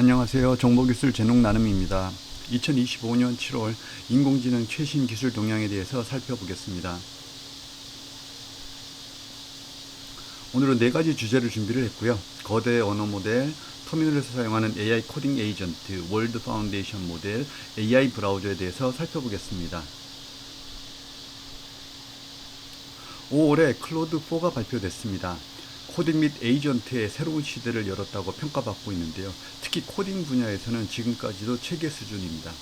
안녕하세요. 정보기술 제농 나눔입니다. 2025년 7월 인공지능 최신 기술 동향에 대해서 살펴보겠습니다. 오늘은 4가지 주제를 준비를 했고요. 거대 언어 모델, 터미널에서 사용하는 AI 코딩 에이전트, 월드 파운데이션 모델, AI 브라우저에 대해서 살펴보겠습니다. 5월에 클로드4가 발표됐습니다. 코딩 및 에이전트의 새로운 시대를 열었다고 평가받고 있는데요. 특히 코딩 분야에서는 지금까지도 체계 수준입니다.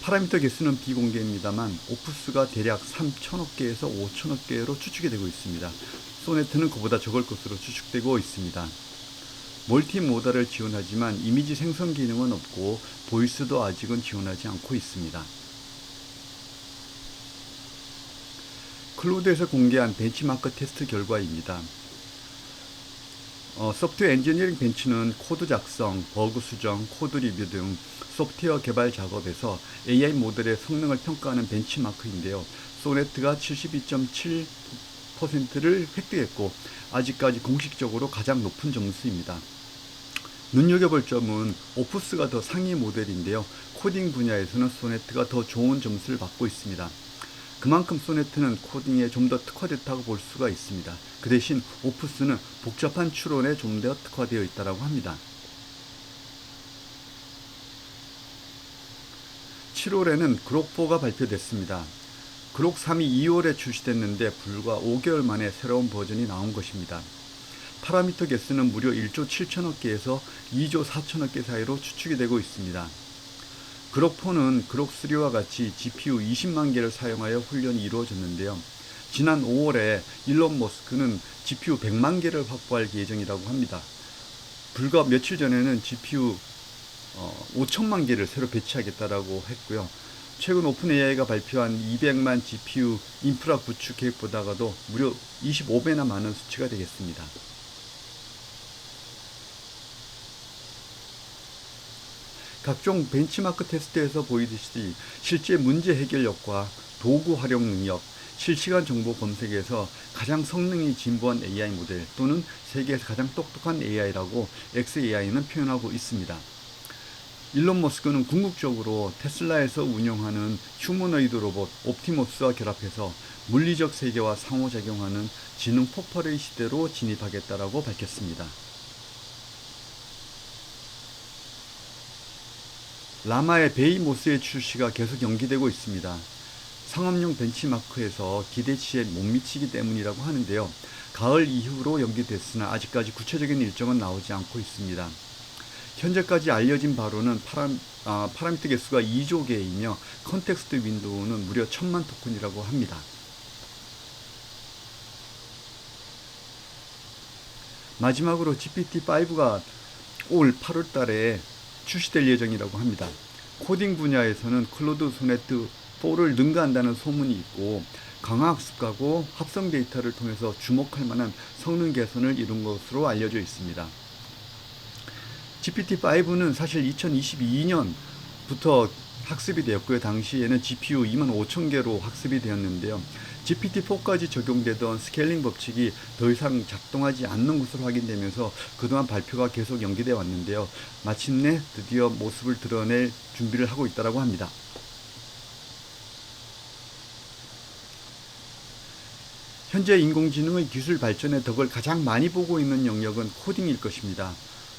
파라미터 개수는 비공개입니다만 오프스가 대략 3천억 개에서 5천억 개로 추측이 되고 있습니다. 소네트는 그보다 적을 것으로 추측되고 있습니다. 멀티모달을 지원하지만 이미지 생성 기능은 없고 보이스도 아직은 지원하지 않고 있습니다. 클로드에서 공개한 벤치마크 테스트 결과입니다. 소프트웨어 엔지니어링 벤치는 코드 작성, 버그 수정, 코드 리뷰 등 소프트웨어 개발 작업에서 AI 모델의 성능을 평가하는 벤치마크인데요. 소네트가 72.7%를 획득했고 아직까지 공식적으로 가장 높은 점수입니다. 눈여겨볼 점은 오프스가 더 상위 모델인데요. 코딩 분야에서는 소네트가 더 좋은 점수를 받고 있습니다. 그만큼 소네트는 코딩에 좀 더 특화됐다고 볼 수가 있습니다. 그 대신 오프스는 복잡한 추론에 좀 더 특화되어 있다고 합니다. 7월에는 그록4가 발표됐습니다. 그록3이 2월에 출시됐는데 불과 5개월 만에 새로운 버전이 나온 것입니다. 파라미터 개수는 무려 1조 7천억 개에서 2조 4천억 개 사이로 추측이 되고 있습니다. 그록4는 그록3와 같이 GPU 20만 개를 사용하여 훈련이 이루어졌는데요. 지난 5월에 일론 머스크는 GPU 100만 개를 확보할 예정이라고 합니다. 불과 며칠 전에는 GPU 5천만 개를 새로 배치하겠다라고 했고요. 최근 오픈AI가 발표한 200만 GPU 인프라 구축 계획보다도 무려 25배나 많은 수치가 되겠습니다. 각종 벤치마크 테스트에서 보이듯이 실제 문제 해결력과 도구 활용 능력, 실시간 정보 검색에서 가장 성능이 진보한 AI 모델 또는 세계에서 가장 똑똑한 AI라고 xAI는 표현하고 있습니다. 일론 머스크는 궁극적으로 테슬라에서 운영하는 휴머노이드 로봇 옵티머스와 결합해서 물리적 세계와 상호작용하는 지능 폭발의 시대로 진입하겠다라고 밝혔습니다. 라마의 베이모스의 출시가 계속 연기되고 있습니다. 상업용 벤치마크에서 기대치에 못 미치기 때문이라고 하는데요. 가을 이후로 연기됐으나 아직까지 구체적인 일정은 나오지 않고 있습니다. 현재까지 알려진 바로는 파라미터 개수가 2조 개이며 컨텍스트 윈도우는 무려 1000만 토큰이라고 합니다. 마지막으로 GPT-5가 올 8월 달에 출시될 예정이라고 합니다. 코딩 분야에서는 클로드 소네트 4를 능가한다는 소문이 있고 강화학습하고 합성 데이터를 통해서 주목할 만한 성능 개선을 이룬 것으로 알려져 있습니다. GPT-5는 사실 2022년부터 학습이 되었고요. 당시에는 GPU 25,000개로 학습이 되었는데요. GPT-4까지 적용되던 스케일링 법칙이 더 이상 작동하지 않는 것으로 확인되면서 그동안 발표가 계속 연기되어 왔는데요. 마침내 드디어 모습을 드러낼 준비를 하고 있다고 합니다. 현재 인공지능의 기술 발전의 덕을 가장 많이 보고 있는 영역은 코딩일 것입니다.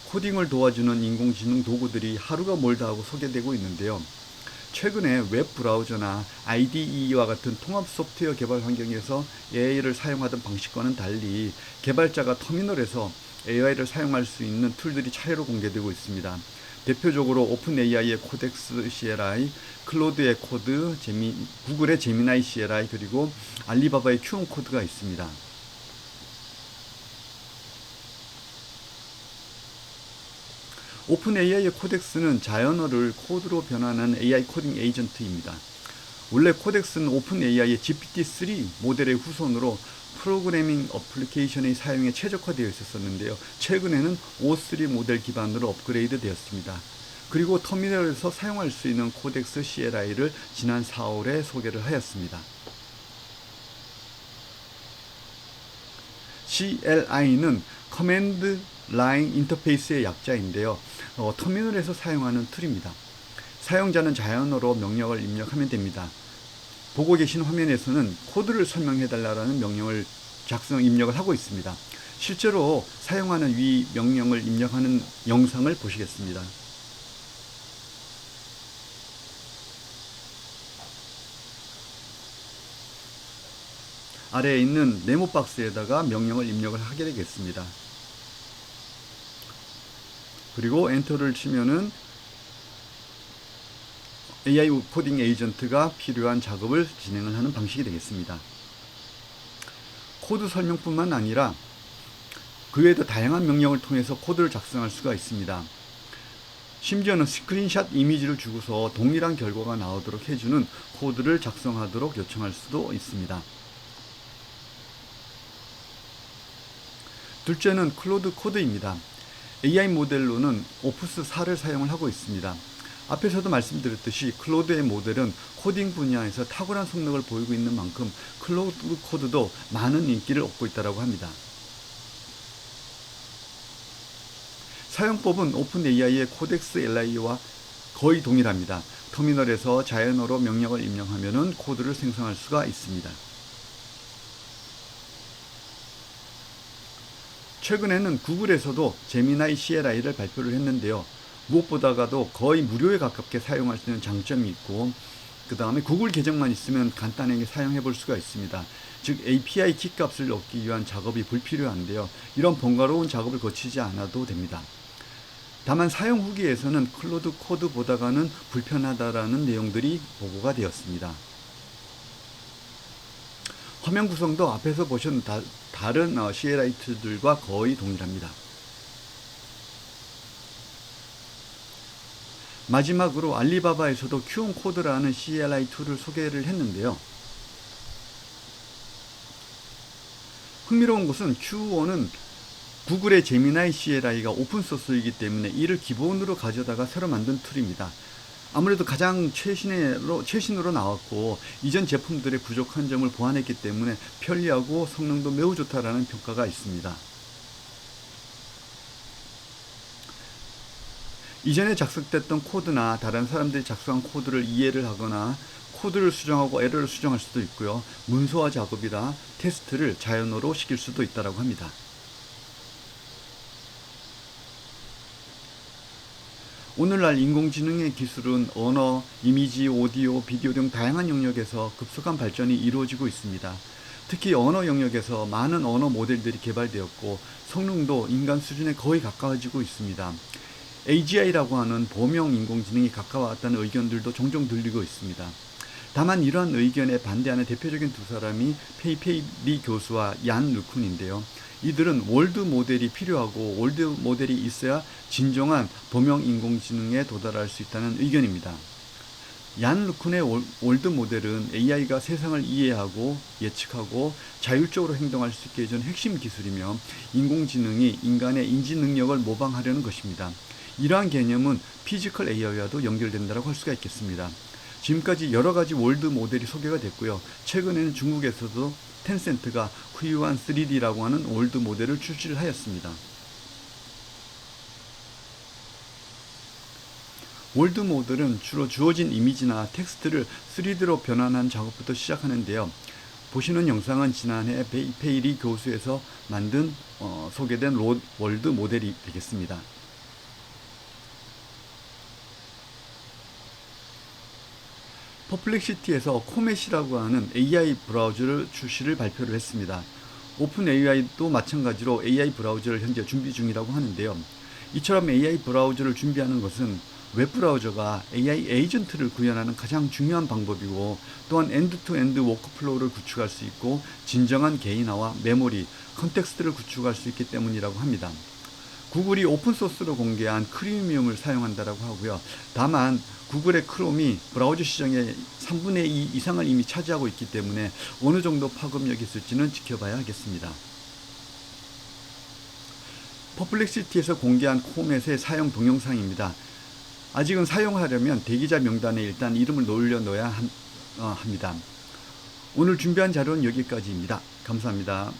코딩을 도와주는 인공지능 도구들이 하루가 멀다 하고 소개되고 있는데요. 최근에 웹 브라우저나 IDE와 같은 통합 소프트웨어 개발 환경에서 AI를 사용하던 방식과는 달리 개발자가 터미널에서 AI를 사용할 수 있는 툴들이 차례로 공개되고 있습니다. 대표적으로 오픈AI의 코덱스 CLI, 클로드의 코드, 구글의 제미나이 CLI, 그리고 알리바바의 큐온 코드가 있습니다. 오픈AI의 코덱스는 자연어를 코드로 변환하는 AI 코딩 에이전트입니다. 원래 코덱스는 오픈AI의 GPT-3 모델의 후손으로 프로그래밍 어플리케이션의 사용에 최적화되어 있었는데요. 최근에는 O3 모델 기반으로 업그레이드 되었습니다. 그리고 터미널에서 사용할 수 있는 코덱스 CLI를 지난 4월에 소개를 하였습니다. CLI는 커맨드 라인 인터페이스의 약자인데요. 터미널에서 사용하는 툴입니다. 사용자는 자연어로 명령을 입력하면 됩니다. 보고 계신 화면에서는 코드를 설명해 달라는 명령을 입력을 하고 있습니다. 실제로 사용하는 위 명령을 입력하는 영상을 보시겠습니다. 아래에 있는 네모 박스에다가 명령을 입력을 하게 되겠습니다. 그리고 엔터를 치면은 AI 코딩 에이전트가 필요한 작업을 진행을 하는 방식이 되겠습니다. 코드 설명뿐만 아니라 그 외에도 다양한 명령을 통해서 코드를 작성할 수가 있습니다. 심지어는 스크린샷 이미지를 주고서 동일한 결과가 나오도록 해주는 코드를 작성하도록 요청할 수도 있습니다. 둘째는 클로드 코드입니다. AI 모델로는 오프스 4를 사용을 하고 있습니다. 앞에서도 말씀드렸듯이 클로드의 모델은 코딩 분야에서 탁월한 성능을 보이고 있는 만큼 클로드 코드도 많은 인기를 얻고 있다고 합니다. 사용법은 오픈AI의 코덱스 LI와 거의 동일합니다. 터미널에서 자연어로 명령을 입력하면 코드를 생성할 수가 있습니다. 최근에는 구글에서도 제미나이 CLI를 발표를 했는데요. 무엇보다도 거의 무료에 가깝게 사용할 수 있는 장점이 있고, 그 다음에 구글 계정만 있으면 간단하게 사용해 볼 수가 있습니다. 즉 API 키값을 얻기 위한 작업이 불필요한데요. 이런 번거로운 작업을 거치지 않아도 됩니다. 다만 사용 후기에서는 클로드 코드보다는 불편하다라는 내용들이 보고가 되었습니다. 화면 구성도 앞에서 보신 다른 CLI 툴들과 거의 동일합니다. 마지막으로 알리바바에서도 큐온 코드라는 CLI 툴을 소개를 했는데요. 흥미로운 것은 Q1은 구글의 제미나이 CLI가 오픈소스이기 때문에 이를 기본으로 가져다가 새로 만든 툴입니다. 아무래도 가장 최신으로 나왔고 이전 제품들의 부족한 점을 보완했기 때문에 편리하고 성능도 매우 좋다라는 평가가 있습니다. 이전에 작성됐던 코드나 다른 사람들이 작성한 코드를 이해를 하거나 코드를 수정하고 에러를 수정할 수도 있고요. 문서화 작업이나 테스트를 자연어로 시킬 수도 있다고 합니다. 오늘날 인공지능의 기술은 언어, 이미지, 오디오, 비디오 등 다양한 영역에서 급속한 발전이 이루어지고 있습니다. 특히 언어 영역에서 많은 언어 모델들이 개발되었고 성능도 인간 수준에 거의 가까워지고 있습니다. AGI라고 하는 범용 인공지능이 가까워왔다는 의견들도 종종 들리고 있습니다. 다만 이러한 의견에 반대하는 대표적인 두 사람이 페이페이 리 교수와 얀 루쿤인데요. 이들은 월드 모델이 필요하고 월드 모델이 있어야 진정한 범용 인공지능에 도달할 수 있다는 의견입니다. 얀 루쿤의 월드 모델은 AI가 세상을 이해하고 예측하고 자율적으로 행동할 수 있게 해준 핵심 기술이며 인공지능이 인간의 인지 능력을 모방하려는 것입니다. 이러한 개념은 피지컬 AI와도 연결된다고 할 수가 있겠습니다. 지금까지 여러 가지 월드 모델이 소개가 됐고요. 최근에는 중국에서도 텐센트가 후유한 3D라고 하는 월드 모델을 출시를 하였습니다. 월드 모델은 주로 주어진 이미지나 텍스트를 3D로 변환한 작업부터 시작하는데요. 보시는 영상은 지난해 페이페이 리 교수에서 만든 소개된 월드 모델이 되겠습니다. 퍼플렉시티에서 코멧이라고 하는 AI 브라우저를 출시를 발표를 했습니다. 오픈 AI도 마찬가지로 AI 브라우저를 현재 준비 중이라고 하는데요. 이처럼 AI 브라우저를 준비하는 것은 웹브라우저가 AI 에이전트를 구현하는 가장 중요한 방법이고 또한 엔드-투-엔드 워크플로우를 구축할 수 있고 진정한 개인화와 메모리, 컨텍스트를 구축할 수 있기 때문이라고 합니다. 구글이 오픈소스로 공개한 크리미엄을 사용한다고 하고요. 다만 구글의 크롬이 브라우저 시장의 3분의 2 이상을 이미 차지하고 있기 때문에 어느 정도 파급력이 있을지는 지켜봐야 하겠습니다. 퍼플렉시티에서 공개한 코멧의 사용 동영상입니다. 아직은 사용하려면 대기자 명단에 일단 이름을 올려놓아야 합니다. 오늘 준비한 자료는 여기까지입니다. 감사합니다.